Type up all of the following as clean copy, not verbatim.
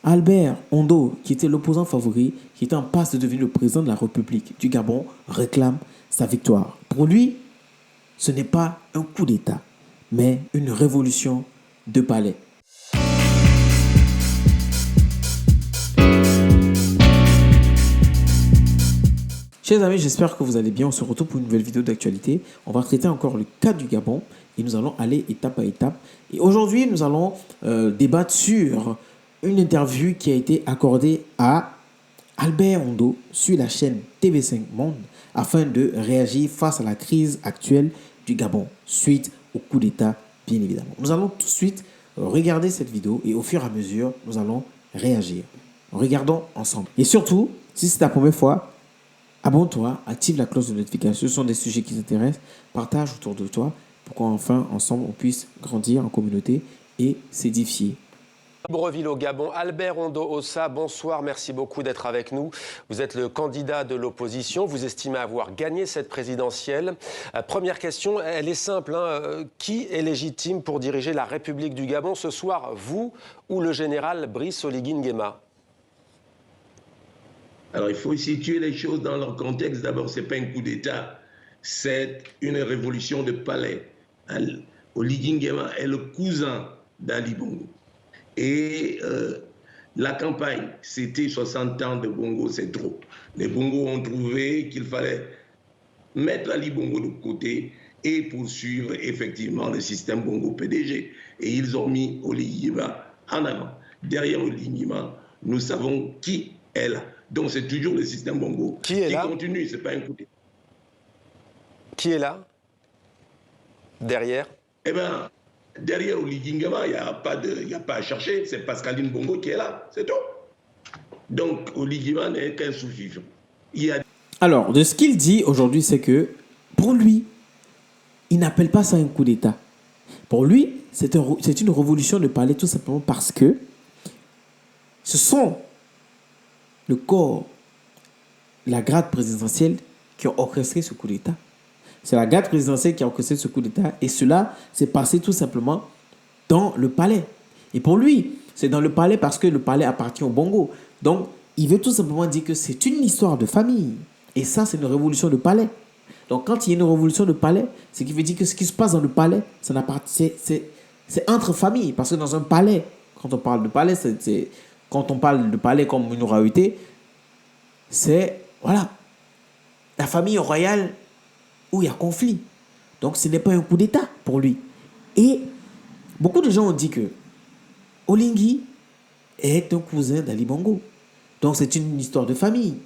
Albert Ondo, qui était l'opposant favori, qui était en passe de devenir le président de la République du Gabon, réclame sa victoire. Pour lui, ce n'est pas un coup d'État, mais une révolution de palais. Chers amis, j'espère que vous allez bien. On se retrouve pour une nouvelle vidéo d'actualité. On va traiter encore le cas du Gabon et nous allons aller étape à étape. Et aujourd'hui, nous allons débattre sur une interview qui a été accordée à Albert Ondo sur la chaîne TV5 Monde afin de réagir face à la crise actuelle du Gabon suite au coup d'État, bien évidemment. Nous allons tout de suite regarder cette vidéo et au fur et à mesure, nous allons réagir. Regardons ensemble. Et surtout, si c'est ta première fois, abonne-toi, active la cloche de notification. Ce sont des sujets qui t'intéressent. Partage autour de toi pour qu'enfin, ensemble, on puisse grandir en communauté et s'édifier. Libreville au Gabon, Albert Ondo-Ossa, bonsoir, merci beaucoup d'être avec nous. Vous êtes le candidat de l'opposition, vous estimez avoir gagné cette présidentielle. Première question, elle est simple, qui est légitime pour diriger la République du Gabon ce soir, vous ou le général Brice Oligui Nguema? Alors, il faut situer les choses dans leur contexte. D'abord, ce n'est pas un coup d'État, c'est une révolution de palais. Oligui Nguema est le cousin d'Ali Bongo. Et la campagne, c'était 60 ans de Bongo, c'est trop. Les Bongo ont trouvé qu'il fallait mettre Ali Bongo de côté et poursuivre effectivement le système Bongo PDG. Et ils ont mis Oligui Nguema en avant. Derrière Oligui Nguema, nous savons qui est là. Donc c'est toujours le système Bongo qui continue, ce n'est pas un coup d'État. Qui est là derrière? Eh bien, derrière Oligui Nguema, il n'y a pas à chercher, c'est Pascaline Bongo qui est là, c'est tout. Donc Oligui Nguema n'est qu'un sous-vivant. Alors, de ce qu'il dit aujourd'hui, c'est que pour lui, il n'appelle pas ça un coup d'État. Pour lui, c'est une révolution de palais tout simplement parce que ce sont le corps, la garde présidentielle qui ont orchestré ce coup d'État. C'est la garde présidentielle qui a orchestré ce coup d'État et cela s'est passé tout simplement dans le palais. Et pour lui, c'est dans le palais parce que le palais appartient au Bongo. Donc, il veut tout simplement dire que c'est une histoire de famille. Et ça, c'est une révolution de palais. Donc, quand il y a une révolution de palais, c'est qu'il veut dire que ce qui se passe dans le palais, c'est entre familles. Parce que dans un palais, quand on parle de palais, quand on parle de palais comme une royauté, c'est, voilà, la famille royale où il y a conflit. Donc, ce n'est pas un coup d'État pour lui. Et beaucoup de gens ont dit que Oligui est un cousin d'Ali Bongo. Donc, c'est une histoire de famille.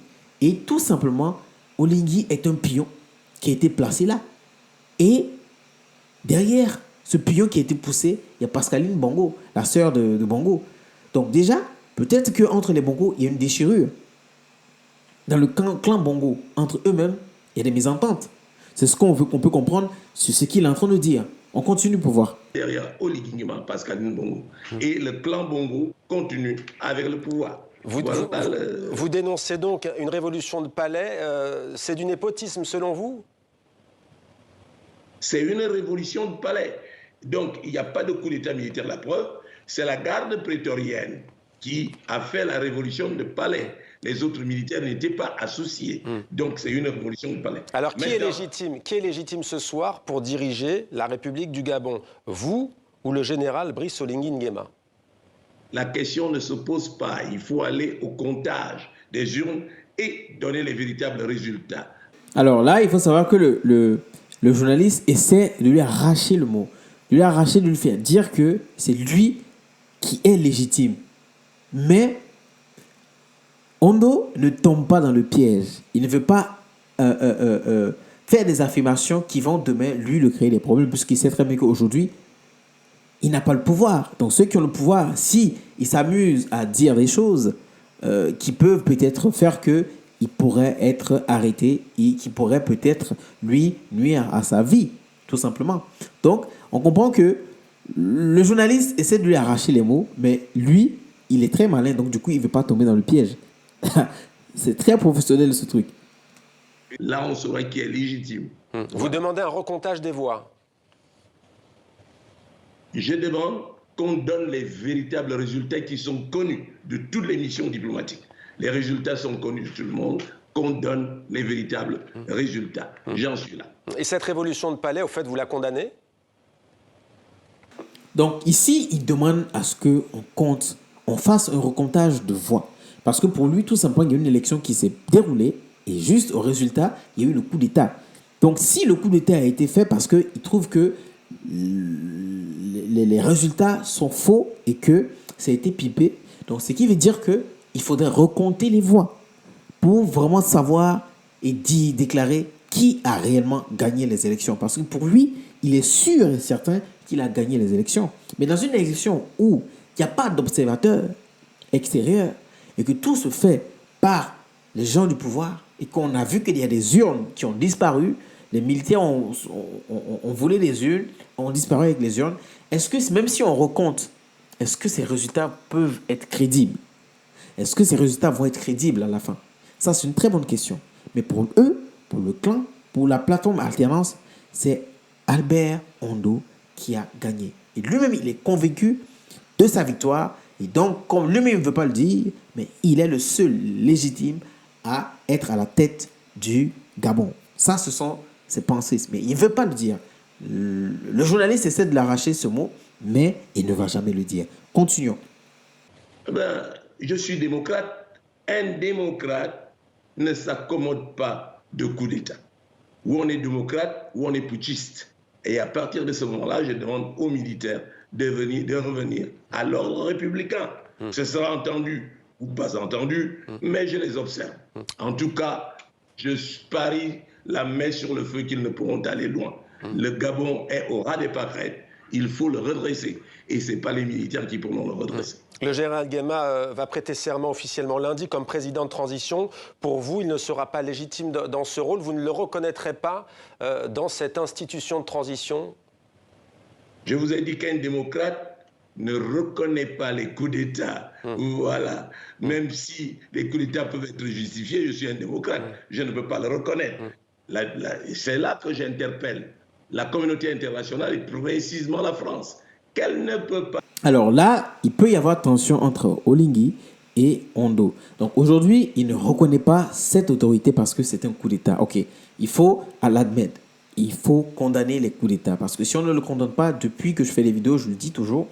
Et tout simplement, Oligui est un pion qui a été placé là. Et derrière ce pion qui a été poussé, il y a Pascaline Bongo, la sœur de Bongo. Donc déjà, peut-être qu'entre les Bongo, il y a une déchirure. Dans le clan Bongo, entre eux-mêmes, il y a des mésententes. C'est ce qu'on peut comprendre sur ce qu'il est en train de dire. On continue pour voir. Derrière Oligui Nguema, Pascaline Bongo. Et le clan Bongo continue avec le pouvoir. Vous dénoncez donc une révolution de palais. C'est du népotisme selon vous? C'est une révolution de palais. Donc, il n'y a pas de coup d'État militaire. La preuve, c'est la garde prétorienne qui a fait la révolution de palais. Les autres militaires n'étaient pas associés. Donc, c'est une révolution de palais. Alors, qui est légitime ce soir pour diriger la République du Gabon? Vous ou le général Brice Oligui Nguema? La question ne se pose pas. Il faut aller au comptage des urnes et donner les véritables résultats. Alors là, il faut savoir que le journaliste essaie de lui arracher le mot. De lui arracher, de lui faire dire que c'est lui qui est légitime. Mais Ondo ne tombe pas dans le piège. Il ne veut pas faire des affirmations qui vont demain lui créer des problèmes, puisqu'il sait très bien qu'aujourd'hui, il n'a pas le pouvoir. Donc ceux qui ont le pouvoir, si ils s'amusent à dire des choses qui peuvent peut-être faire qu'il pourrait être arrêté et qui pourrait peut-être lui nuire à sa vie, tout simplement. Donc on comprend que le journaliste essaie de lui arracher les mots, mais lui, il est très malin, donc du coup, il ne veut pas tomber dans le piège. C'est très professionnel ce truc. Là, on saurait qui est légitime. Vous demandez un recomptage des voix? Je demande qu'on donne les véritables résultats qui sont connus de toutes les missions diplomatiques. Les résultats sont connus de tout le monde, qu'on donne les véritables résultats. J'en suis là. Et cette révolution de palais, au fait, vous la condamnez? Donc ici, il demande à ce on fasse un recomptage de voix. Parce que pour lui, tout simplement, il y a une élection qui s'est déroulée et juste au résultat, il y a eu le coup d'État. Donc si le coup d'État a été fait parce qu'il trouve que les résultats sont faux et que ça a été pipé, donc ce qui veut dire qu'il faudrait recompter les voix pour vraiment savoir et déclarer qui a réellement gagné les élections. Parce que pour lui, il est sûr et certain qu'il a gagné les élections. Mais dans une élection où il n'y a pas d'observateur extérieur et que tout se fait par les gens du pouvoir et qu'on a vu qu'il y a des urnes qui ont disparu, les militaires ont volé les urnes, ont disparu avec les urnes, est-ce que même si on recompte, est-ce que ces résultats peuvent être crédibles? Est-ce que ces résultats vont être crédibles à la fin? Ça, c'est une très bonne question. Mais pour eux, pour le clan, pour la plateforme Alternance, c'est Albert Ondo qui a gagné. Et lui-même, il est convaincu de sa victoire. Et donc, comme lui-même ne veut pas le dire, mais il est le seul légitime à être à la tête du Gabon. Ça, ce sont ses pensées. Mais il ne veut pas le dire. Le journaliste essaie de l'arracher ce mot, mais il ne va jamais le dire. Continuons. Je suis démocrate. Un démocrate ne s'accommode pas de coup d'État. Ou on est démocrate, ou on est putschiste. Et à partir de ce moment-là, je demande aux militaires de revenir à l'ordre républicain. Ce sera entendu ou pas entendu, mais je les observe. En tout cas, je parie la main sur le feu qu'ils ne pourront aller loin. Le Gabon est au ras des pâquerettes. Il faut le redresser. Et ce n'est pas les militaires qui pourront le redresser. Le général Nguema va prêter serment officiellement lundi comme président de transition. Pour vous, il ne sera pas légitime dans ce rôle. Vous ne le reconnaîtrez pas dans cette institution de transition? Je vous ai dit qu'un démocrate ne reconnaît pas les coups d'État. Voilà. Même si les coups d'État peuvent être justifiés, je suis un démocrate. Je ne peux pas le reconnaître. C'est là que j'interpelle la communauté internationale et précisément la France, qu'elle ne peut pas. Alors là, il peut y avoir tension entre Oligui et Ondo. Donc aujourd'hui, il ne reconnaît pas cette autorité parce que c'est un coup d'État. Ok, il faut l'admettre. Il faut condamner les coups d'État. Parce que si on ne le condamne pas, depuis que je fais les vidéos, je le dis toujours,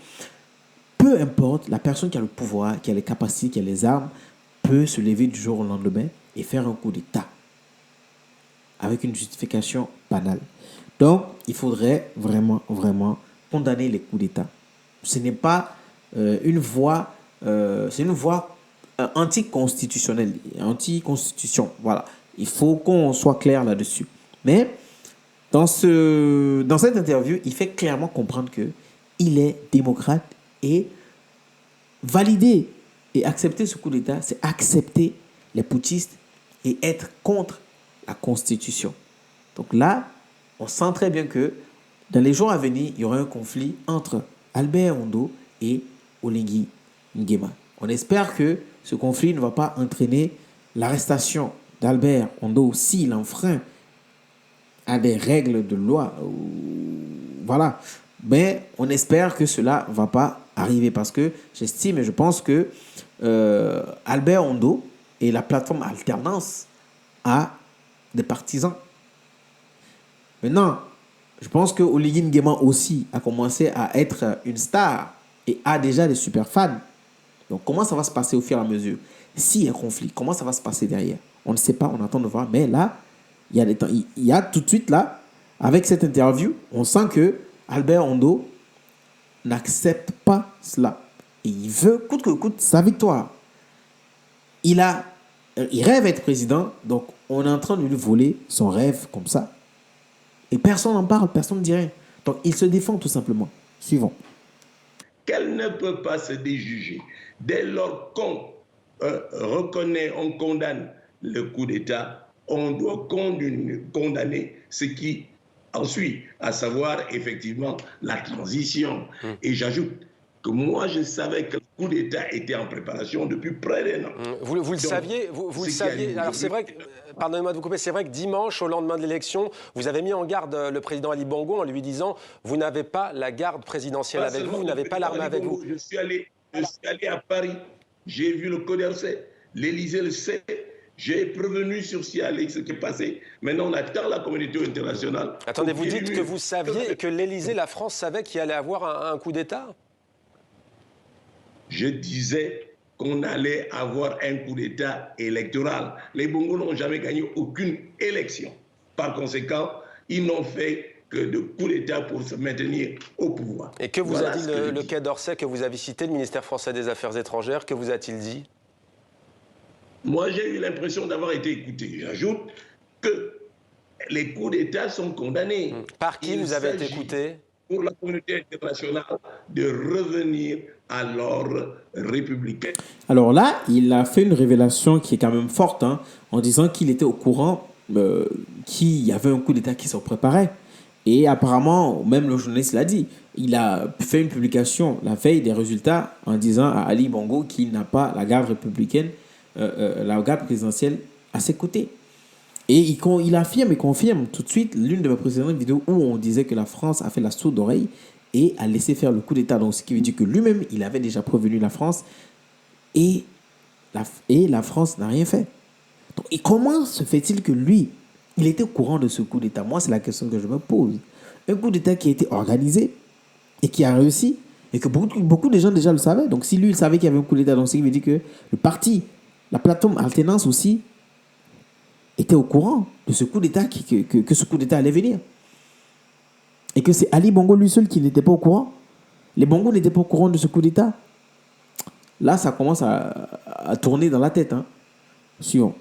peu importe, la personne qui a le pouvoir, qui a les capacités, qui a les armes, peut se lever du jour au lendemain et faire un coup d'État. Avec une justification banale. Donc, il faudrait vraiment, vraiment condamner les coups d'État. Ce n'est pas une voie, c'est une voie anticonstitutionnelle, anti-constitution. Voilà. Il faut qu'on soit clair là-dessus. Mais dans cette interview, il fait clairement comprendre qu'il est démocrate et valider et accepter ce coup d'État, c'est accepter les putschistes et être contre la Constitution. Donc là, on sent très bien que dans les jours à venir, il y aura un conflit entre Albert Ondo et Oligui Nguema. On espère que ce conflit ne va pas entraîner l'arrestation d'Albert Ondo s'il enfreint à des règles de loi. Voilà. Mais on espère que cela ne va pas arriver parce que j'estime et je pense que Albert Ondo et la plateforme Alternance a des partisans. Maintenant, je pense que Oligui Nguema aussi a commencé à être une star et a déjà des super fans. Donc, comment ça va se passer au fur et à mesure? S'il y a un conflit, comment ça va se passer derrière? On ne sait pas, on attend de voir. Mais là, il y a tout de suite là, avec cette interview, on sent que Albert Ondo n'accepte pas cela. Et il veut, coûte que coûte, sa victoire. Il rêve être président, donc on est en train de lui voler son rêve comme ça. Et personne n'en parle, personne ne dit rien. Donc il se défend tout simplement. Suivons. Qu'elle ne peut pas se déjuger. Dès lors qu'on reconnaît, on condamne le coup d'État, on doit condamner ce qui ensuit, à savoir effectivement la transition. Et j'ajoute que moi je savais que coup d'État était en préparation depuis près d'un an. Vous le saviez, vous le saviez. Alors c'est vrai que, pardonnez-moi de vous couper, c'est vrai que dimanche, au lendemain de l'élection, vous avez mis en garde le président Ali Bongo en lui disant « Vous n'avez pas la garde présidentielle avec vous, vous n'avez pas l'armée avec vous ». Je suis allé à Paris, j'ai vu le Code RC, l'Élysée le sait, j'ai prévenu sur ce qui est passé. Maintenant, on attend la communauté internationale. Attendez, vous dites que vous saviez et que l'Élysée, la France savait qu'il allait avoir un coup d'État? Je disais qu'on allait avoir un coup d'État électoral. Les Bongos n'ont jamais gagné aucune élection. Par conséquent, ils n'ont fait que de coups d'État pour se maintenir au pouvoir. Et que vous a dit le Quai d'Orsay que vous avez cité, le ministère français des Affaires étrangères? Que vous a-t-il dit? Moi, j'ai eu l'impression d'avoir été écouté. J'ajoute que les coups d'État sont condamnés. Par qui vous avez été écouté? Pour la communauté internationale de revenir à l'ordre républicain. Alors là, il a fait une révélation qui est quand même forte, hein, en disant qu'il était au courant qu'il y avait un coup d'État qui se préparait. Et apparemment, même le journaliste l'a dit, il a fait une publication la veille des résultats en disant à Ali Bongo qu'il n'a pas la garde républicaine, la garde présidentielle à ses côtés. Et il affirme et confirme tout de suite l'une de mes précédentes vidéos où on disait que la France a fait la sourde oreille et a laissé faire le coup d'État. Donc, ce qui veut dire que lui-même, il avait déjà prévenu la France et la France n'a rien fait. Donc, et comment se fait-il que lui, il était au courant de ce coup d'État? Moi, c'est la question que je me pose. Un coup d'État qui a été organisé et qui a réussi et que beaucoup de gens déjà le savaient. Donc, si lui, il savait qu'il y avait un coup d'État, donc ce qui veut dire que le parti, la plateforme alternance aussi, était au courant de ce coup d'État, que ce coup d'État allait venir. Et que c'est Ali Bongo lui seul qui n'était pas au courant. Les Bongos n'étaient pas au courant de ce coup d'État. Là, ça commence à tourner dans la tête. Hein. Suivant.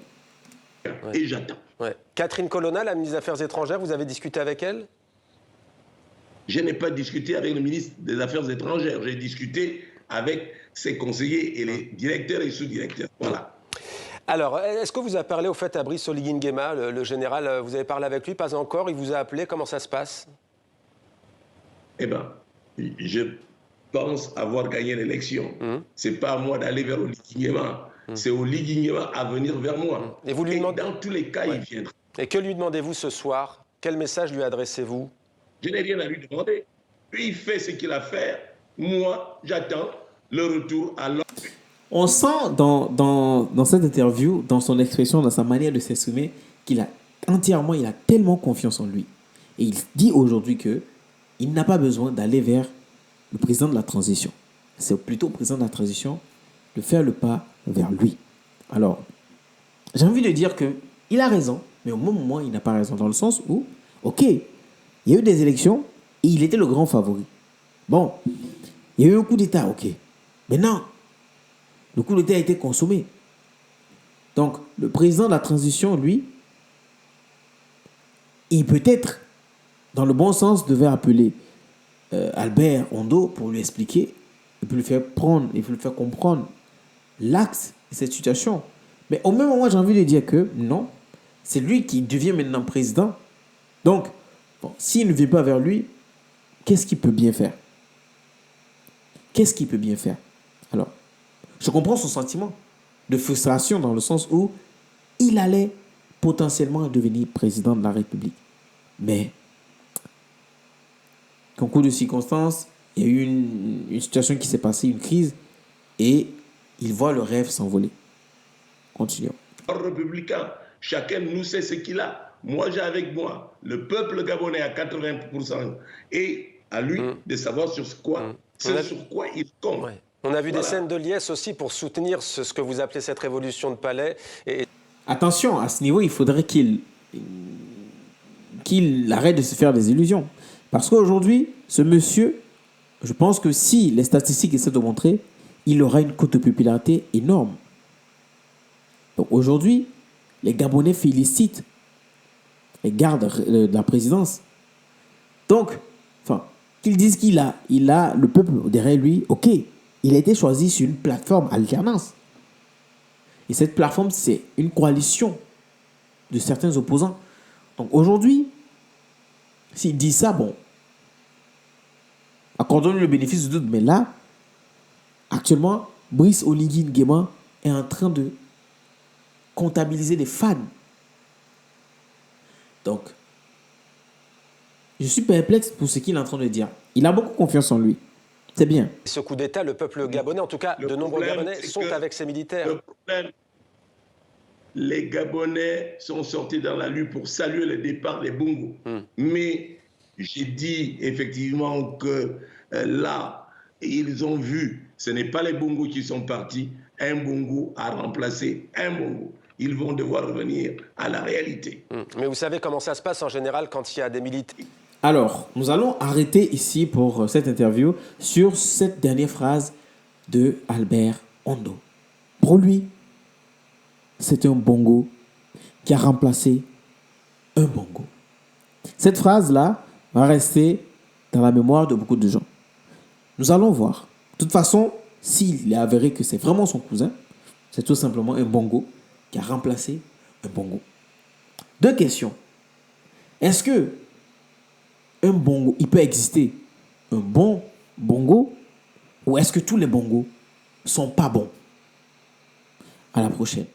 Et j'attends. Ouais. Catherine Colonna, la ministre des Affaires étrangères, vous avez discuté avec elle? Je n'ai pas discuté avec le ministre des Affaires étrangères. J'ai discuté avec ses conseillers et les directeurs et sous-directeurs. Voilà. Alors, est-ce que vous avez parlé au fait à Brice Oligui Nguema, le général, vous avez parlé avec lui? Pas encore, il vous a appelé, comment ça se passe? Eh bien, je pense avoir gagné l'élection. Ce n'est pas à moi d'aller vers Oligui Nguema, c'est Oligui Nguema à venir vers moi. Et vous lui demandez... dans tous les cas, il viendra. Et que lui demandez-vous ce soir? Quel message lui adressez-vous? Je n'ai rien à lui demander. Lui, il fait ce qu'il a à faire. Moi, j'attends le retour à l'ordre. On sent dans cette interview, dans son expression, dans sa manière de s'exprimer, qu'il a tellement confiance en lui. Et il dit aujourd'hui qu'il n'a pas besoin d'aller vers le président de la transition. C'est plutôt au président de la transition de faire le pas vers lui. Alors, j'ai envie de dire qu'il a raison, mais au même moment, il n'a pas raison. Dans le sens où, ok, il y a eu des élections et il était le grand favori. Bon, il y a eu un coup d'État, ok. Maintenant, le coup d'État a été consommé. Donc, le président de la transition, lui, il peut-être, dans le bon sens, devait appeler Albert Ondo pour lui expliquer, et pour lui faire comprendre l'axe de cette situation. Mais au même moment, j'ai envie de dire que non, c'est lui qui devient maintenant président. Donc, bon, s'il ne vient pas vers lui, qu'est-ce qu'il peut bien faire? Qu'est-ce qu'il peut bien faire? Alors, je comprends son sentiment de frustration dans le sens où il allait potentiellement devenir président de la République. Mais, concours de circonstances, il y a eu une situation qui s'est passée, une crise, et il voit le rêve s'envoler. Continuons. Républicain, chacun nous sait ce qu'il a. Moi, j'ai avec moi le peuple gabonais à 80% et à lui de savoir sur quoi il compte. Ouais. On a vu des scènes de liesse aussi pour soutenir ce que vous appelez cette révolution de palais. Attention, à ce niveau, il faudrait qu'il arrête de se faire des illusions. Parce qu'aujourd'hui, ce monsieur, je pense que si les statistiques essaient de montrer, il aura une cote de popularité énorme. Donc aujourd'hui, les Gabonais félicitent les gardes de la présidence. Donc, qu'ils disent qu'il a le peuple derrière lui, ok. Il a été choisi sur une plateforme alternance. Et cette plateforme, c'est une coalition de certains opposants. Donc aujourd'hui, s'il dit ça, bon, accordons-lui le bénéfice du doute, mais là, Actuellement, Brice Oligui Nguema est en train de comptabiliser des fans. Donc, je suis perplexe pour ce qu'il est en train de dire. Il a beaucoup confiance en lui. C'est bien. Ce coup d'État, le peuple gabonais, en tout cas de nombreux Gabonais, sont avec ces militaires. Le problème, les Gabonais sont sortis dans la rue pour saluer le départ des Bongo. Mais j'ai dit effectivement que là, ils ont vu, ce n'est pas les Bongo qui sont partis, un Bongo a remplacé un Bongo. Ils vont devoir revenir à la réalité. Mais vous savez comment ça se passe en général quand il y a des militaires? Alors, nous allons arrêter ici pour cette interview sur cette dernière phrase de Albert Ondo. Pour lui, c'est un bongo qui a remplacé un bongo. Cette phrase-là va rester dans la mémoire de beaucoup de gens. Nous allons voir. De toute façon, s'il est avéré que c'est vraiment son cousin, c'est tout simplement un bongo qui a remplacé un bongo. Deux questions. Est-ce que un bongo, il peut exister un bon bongo ou est-ce que tous les bongos sont pas bons? À la prochaine.